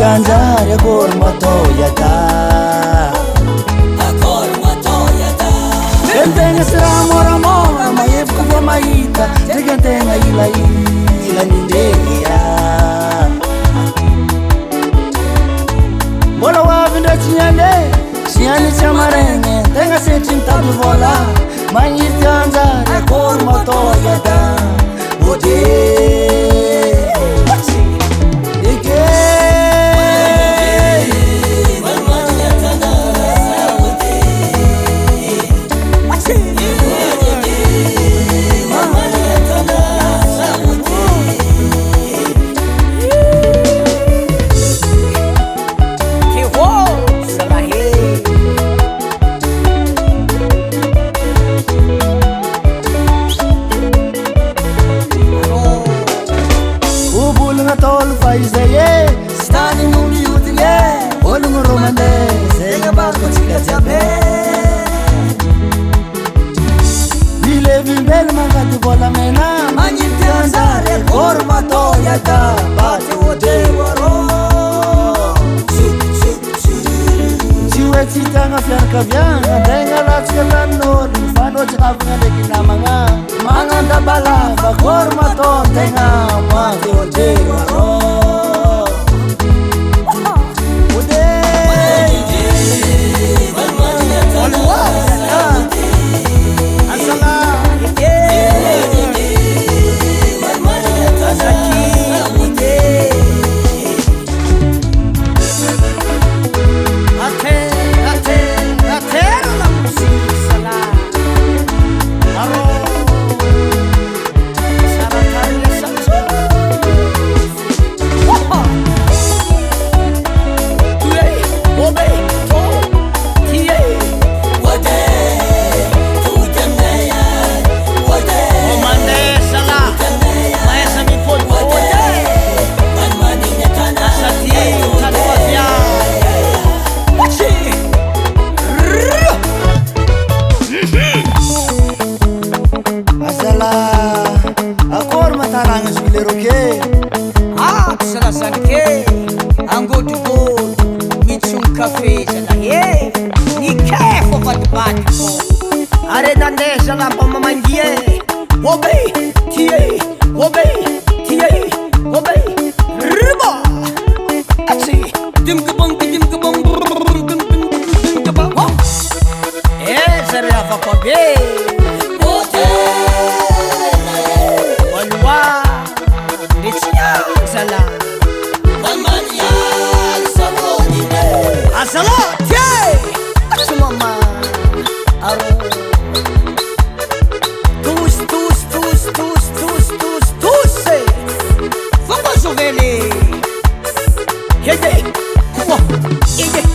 Mangiangiare ancora matoiata Tentenga sera mora mora ma yefku va maita Tenga ila nindeya Bola wa vinda chinyani chamarenge Tenga setin tabu vola Mangiangiare ancora matoiata Tol faizaye stani mumi utile olum romande zenga barko chikajabe Bile bimbel magati bola mena manyi tanzare korma toyata bate wote waro Chiwe chitanga fianka vyanga denga latsela no fano chakavunga dekina manga ndabala korma to tenga mate wote waro Sanke ango to go michum cafe jana ye ni kefo vat are dande jana pam mangie wobe tie riba achi dim gabang zare ava pabe wote walwa nichya sala Asala, tiye! Aksi mama Aro Tus Vamos jovene Yeye Yeye